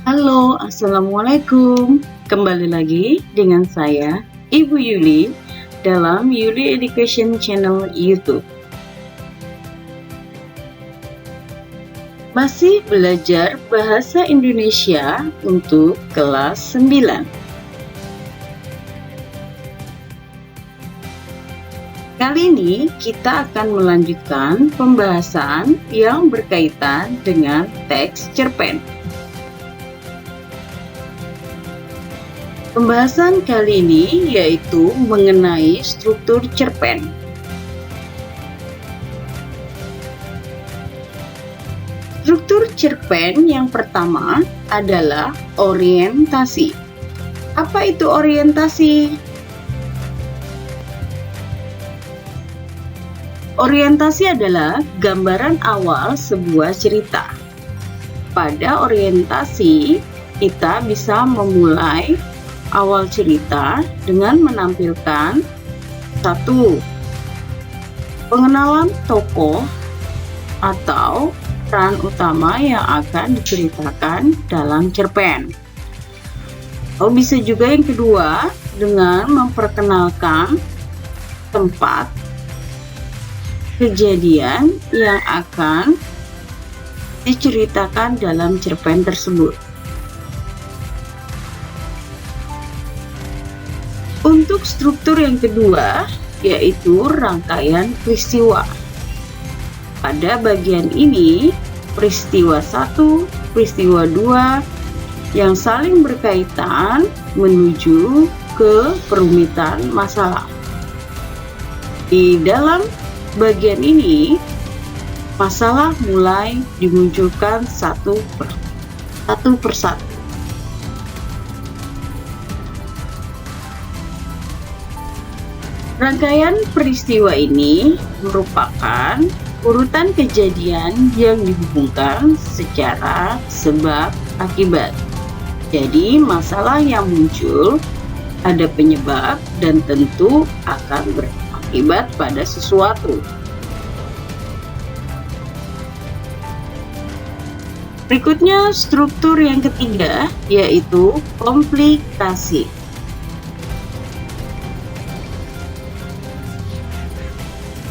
Halo, Assalamualaikum. Kembali lagi dengan saya, Ibu Yuli, dalam Yuli Education Channel YouTube. Masih belajar bahasa Indonesia untuk kelas 9. Kali ini kita akan melanjutkan pembahasan yang berkaitan dengan teks cerpen. Pembahasan kali ini yaitu mengenai struktur cerpen. Struktur cerpen yang pertama adalah orientasi. Apa itu orientasi? Orientasi adalah gambaran awal sebuah cerita. Pada orientasi, kita bisa memulai awal cerita dengan menampilkan 1. Pengenalan tokoh atau peran utama yang akan diceritakan dalam cerpen. Atau bisa juga yang kedua dengan memperkenalkan tempat kejadian yang akan diceritakan dalam cerpen tersebut. Untuk struktur yang kedua, yaitu rangkaian peristiwa. Pada bagian ini, peristiwa 1, peristiwa 2 yang saling berkaitan menuju ke perumitan masalah. Di dalam bagian ini, masalah mulai dimunculkan satu persatu. Rangkaian peristiwa ini merupakan urutan kejadian yang dihubungkan secara sebab akibat. Jadi, masalah yang muncul ada penyebab dan tentu akan berakibat pada sesuatu. Berikutnya, struktur yang ketiga yaitu komplikasi.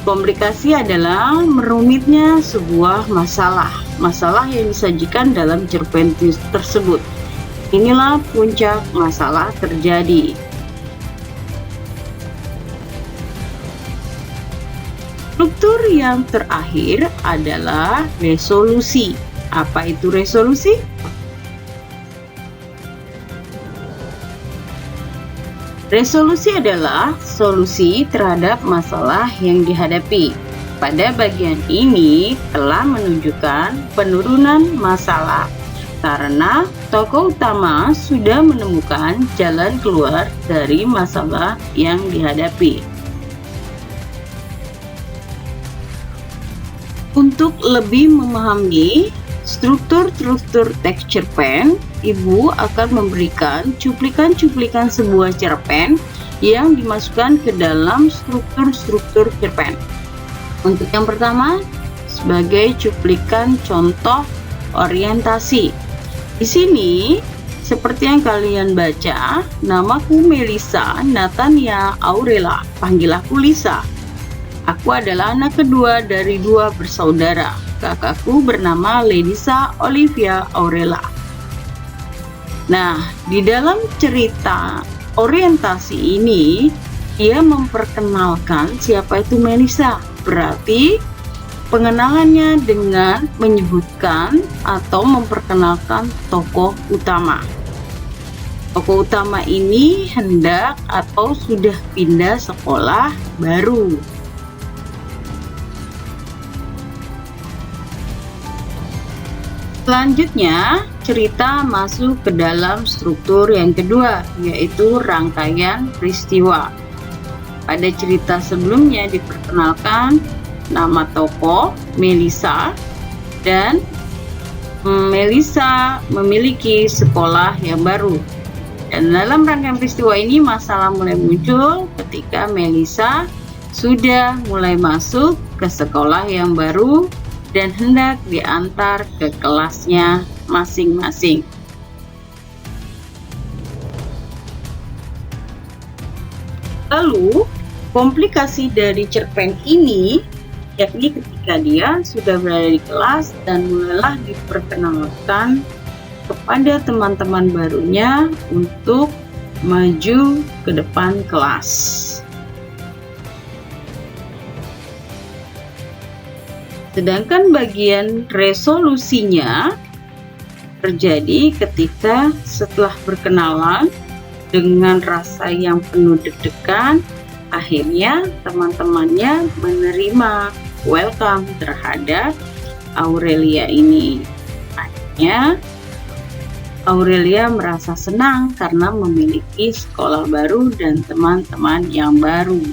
Komplikasi adalah merumitnya sebuah masalah yang disajikan dalam cerpen tersebut. Inilah puncak masalah terjadi. Struktur yang terakhir adalah resolusi. Apa itu resolusi? Resolusi adalah solusi terhadap masalah yang dihadapi. Pada bagian ini telah menunjukkan penurunan masalah karena tokoh utama sudah menemukan jalan keluar dari masalah yang dihadapi. Untuk lebih memahami struktur teks cerpen, Ibu akan memberikan cuplikan-cuplikan sebuah cerpen yang dimasukkan ke dalam struktur cerpen. Untuk yang pertama, sebagai cuplikan contoh orientasi. Di sini, seperti yang kalian baca, namaku Melissa Natania Aurela, panggil aku Lisa. Aku adalah anak kedua dari 2 bersaudara. Kakakku bernama Ledisa Olivia Aurela. Nah, di dalam cerita orientasi ini, dia memperkenalkan siapa itu Melissa. Berarti pengenalannya dengan menyebutkan atau memperkenalkan tokoh utama. Tokoh utama ini hendak atau sudah pindah sekolah baru. Selanjutnya, cerita masuk ke dalam struktur yang kedua, yaitu rangkaian peristiwa. Pada cerita sebelumnya diperkenalkan nama tokoh Melissa, dan Melissa memiliki sekolah yang baru. Dan dalam rangkaian peristiwa ini masalah mulai muncul ketika Melissa sudah mulai masuk ke sekolah yang baru dan hendak diantar ke kelasnya masing-masing. Lalu, komplikasi dari cerpen ini yakni ketika dia sudah berada di kelas dan mulailah diperkenalkan kepada teman-teman barunya untuk maju ke depan kelas. Sedangkan bagian resolusinya terjadi ketika setelah berkenalan dengan rasa yang penuh deg-degan, akhirnya teman-temannya menerima welcome terhadap Aurelia ini. Akhirnya Aurelia merasa senang karena memiliki sekolah baru dan teman-teman yang baru.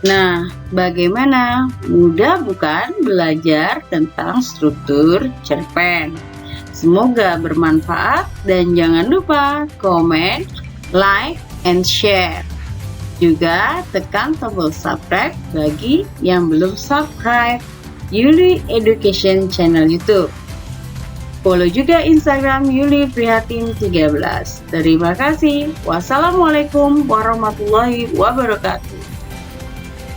Nah, bagaimana? Mudah bukan belajar tentang struktur cerpen? Semoga bermanfaat dan jangan lupa komen, like, and share. Juga tekan tombol subscribe bagi yang belum subscribe Yuli Education channel YouTube. Follow juga Instagram Yuli Prihatin 13. Terima kasih. Wassalamualaikum warahmatullahi wabarakatuh.